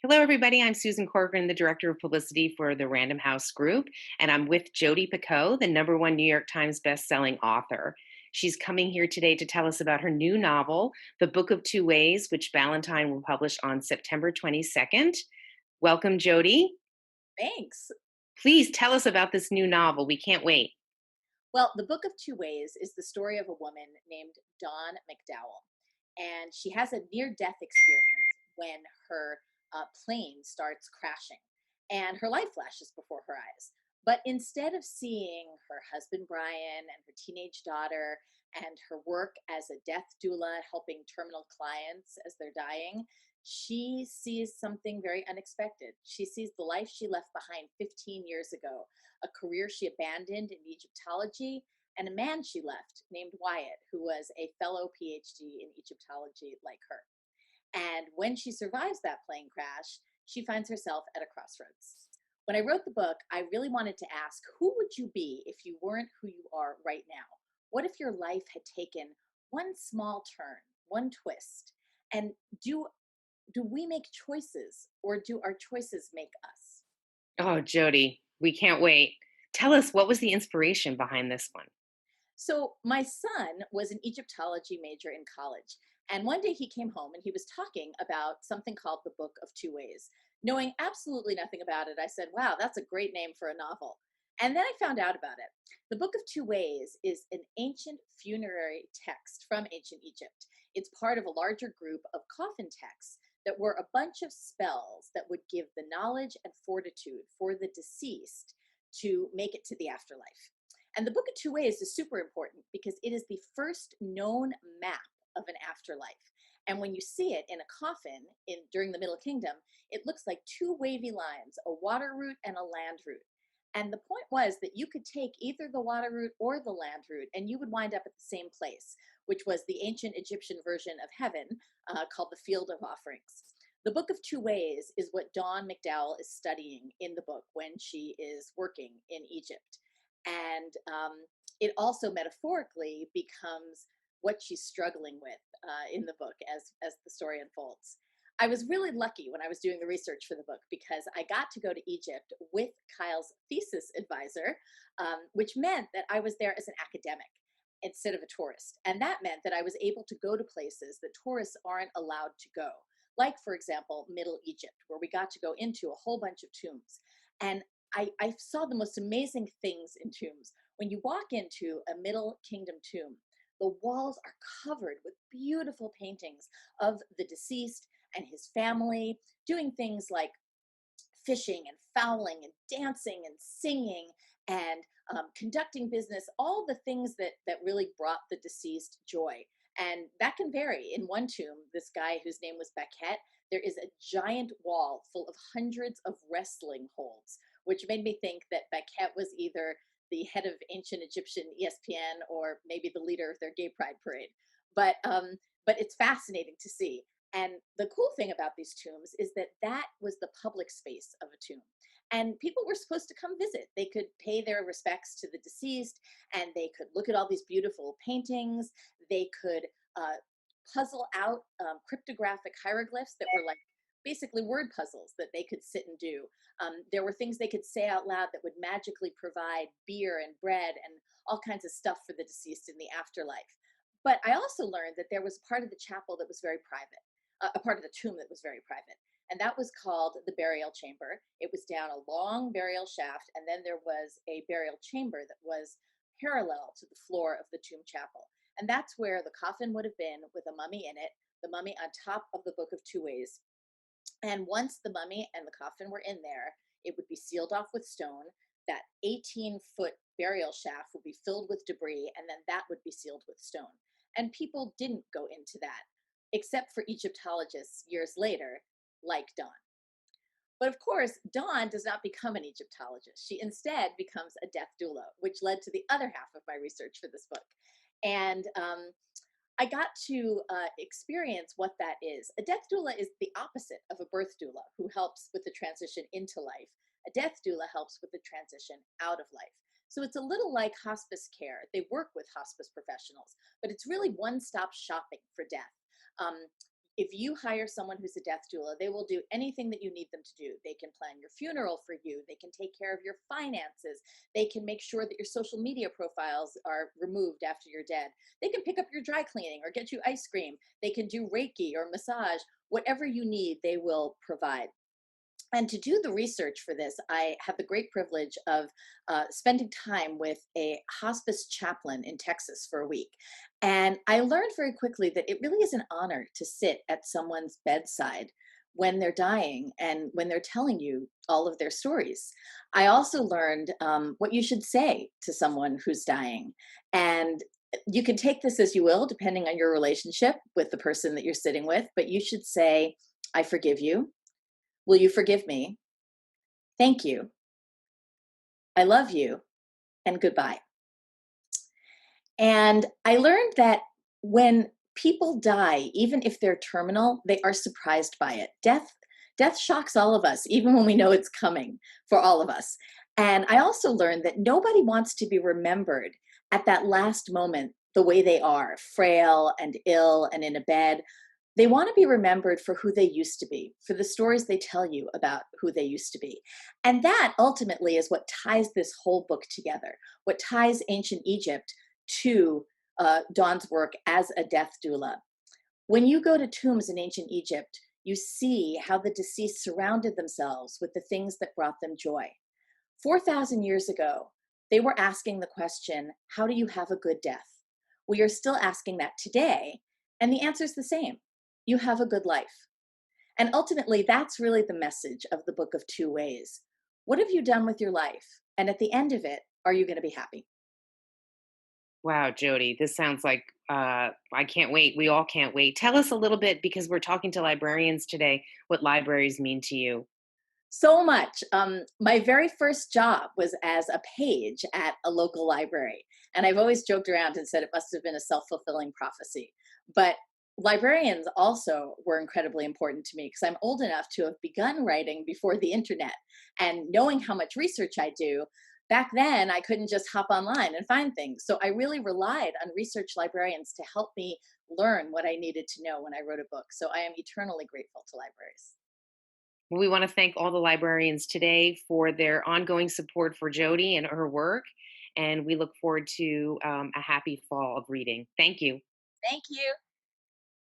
Hello, everybody. I'm Susan Corcoran, the Director of Publicity for the Random House Group, and I'm with Jodi Picoult, the #1 New York Times bestselling author. She's coming here today to tell us about her new novel, The Book of Two Ways, which Ballantine will publish on September 22nd. Welcome, Jodi. Thanks. Please tell us about this new novel. We can't wait. Well, The Book of Two Ways is the story of a woman named Dawn McDowell. And she has a near death experience when her plane starts crashing and her life flashes before her eyes. But instead of seeing her husband, Brian, and her teenage daughter, and her work as a death doula helping terminal clients as they're dying, she sees something very unexpected. She sees the life she left behind 15 years ago, a career she abandoned in Egyptology, and a man she left named Wyatt, who was a fellow PhD in Egyptology like her. And when she survives that plane crash, she finds herself at a crossroads. When I wrote the book, I really wanted to ask, who would you be if you weren't who you are right now? What if your life had taken one small turn, one twist? And do we make choices, or do our choices make us? Oh, Jodi, we can't wait. Tell us, what was the inspiration behind this one? So my son was an Egyptology major in college. And one day he came home and he was talking about something called the Book of Two Ways. Knowing absolutely nothing about it, I said, wow, that's a great name for a novel. And then I found out about it. The Book of Two Ways is an ancient funerary text from ancient Egypt. It's part of a larger group of coffin texts that were a bunch of spells that would give the knowledge and fortitude for the deceased to make it to the afterlife. And the Book of Two Ways is super important because it is the first known map of an afterlife. And when you see it in a coffin during the Middle Kingdom, it looks like two wavy lines, a water route and a land route. And the point was that you could take either the water route or the land route, and you would wind up at the same place, which was the ancient Egyptian version of heaven, called the Field of Offerings. The Book of Two Ways is what Dawn McDowell is studying in the book when she is working in Egypt. And it also metaphorically becomes what she's struggling with in the book as the story unfolds. I was really lucky when I was doing the research for the book because I got to go to Egypt with Kyle's thesis advisor, which meant that I was there as an academic instead of a tourist. And that meant that I was able to go to places that tourists aren't allowed to go, like, for example, Middle Egypt, where we got to go into a whole bunch of tombs. And I saw the most amazing things in tombs. When you walk into a Middle Kingdom tomb, the walls are covered with beautiful paintings of the deceased and his family doing things like fishing and fowling and dancing and singing and conducting business, all the things that really brought the deceased joy. And that can vary. In one tomb, this guy whose name was Becket, there is a giant wall full of hundreds of wrestling holds, which made me think that Becket was either the head of ancient Egyptian ESPN or maybe the leader of their gay pride parade. But it's fascinating to see. And the cool thing about these tombs is that that was the public space of a tomb. And people were supposed to come visit. They could pay their respects to the deceased and they could look at all these beautiful paintings. They could uh, puzzle out cryptographic hieroglyphs that were like basically word puzzles that they could sit and do. There were things they could say out loud that would magically provide beer and bread and all kinds of stuff for the deceased in the afterlife. But I also learned that there was part of the chapel that was very private, a part of the tomb that was very private. And that was called the burial chamber. It was down a long burial shaft, and then there was a burial chamber that was parallel to the floor of the tomb chapel. And that's where the coffin would have been with a mummy in it, the mummy on top of the Book of Two Ways. And once the mummy and the coffin were in there, it would be sealed off with stone. That 18-foot burial shaft would be filled with debris, and then that would be sealed with stone. And people didn't go into that, except for Egyptologists years later, like Dawn. But of course, Dawn does not become an Egyptologist. She instead becomes a death doula, which led to the other half of my research for this book. And I got to experience what that is. A death doula is the opposite of a birth doula who helps with the transition into life. A death doula helps with the transition out of life. So it's a little like hospice care. They work with hospice professionals, but it's really one-stop shopping for death. Um, if you hire someone who's a death doula, they will do anything that you need them to do. They can plan your funeral for you, they can take care of your finances, they can make sure that your social media profiles are removed after you're dead, they can pick up your dry cleaning or get you ice cream, they can do Reiki or massage. Whatever you need, they will provide. And to do the research for this, I have the great privilege of spending time with a hospice chaplain in Texas for a week. And I learned very quickly that it really is an honor to sit at someone's bedside when they're dying and when they're telling you all of their stories. I also learned what you should say to someone who's dying. And you can take this as you will, depending on your relationship with the person that you're sitting with, but you should say, I forgive you. Will you forgive me? Thank you. I love you. And goodbye. And I learned that when people die, even if they're terminal, they are surprised by it. Death shocks all of us, even when we know it's coming for all of us. And I also learned that nobody wants to be remembered at that last moment the way they are, frail and ill and in a bed. They want to be remembered for who they used to be, for the stories they tell you about who they used to be. And that ultimately is what ties this whole book together, what ties ancient Egypt to Dawn's work as a death doula. When you go to tombs in ancient Egypt, you see how the deceased surrounded themselves with the things that brought them joy. 4,000 years ago, they were asking the question, how do you have a good death? We are still asking that today, and the answer is the same. You have a good life. And ultimately, that's really the message of the book of two ways. What have you done with your life? And at the end of it, are you going to be happy? Wow, Jody, this sounds like I can't wait. We all can't wait. Tell us a little bit, because we're talking to librarians today, what libraries mean to you. So much. My very first job was as a page at a local library. And I've always joked around and said it must have been a self fulfilling prophecy. But librarians also were incredibly important to me because I'm old enough to have begun writing before the internet. And knowing how much research I do, back then I couldn't just hop online and find things. So I really relied on research librarians to help me learn what I needed to know when I wrote a book. So I am eternally grateful to libraries. Well, we want to thank all the librarians today for their ongoing support for Jody and her work. And we look forward to a happy fall of reading. Thank you. Thank you.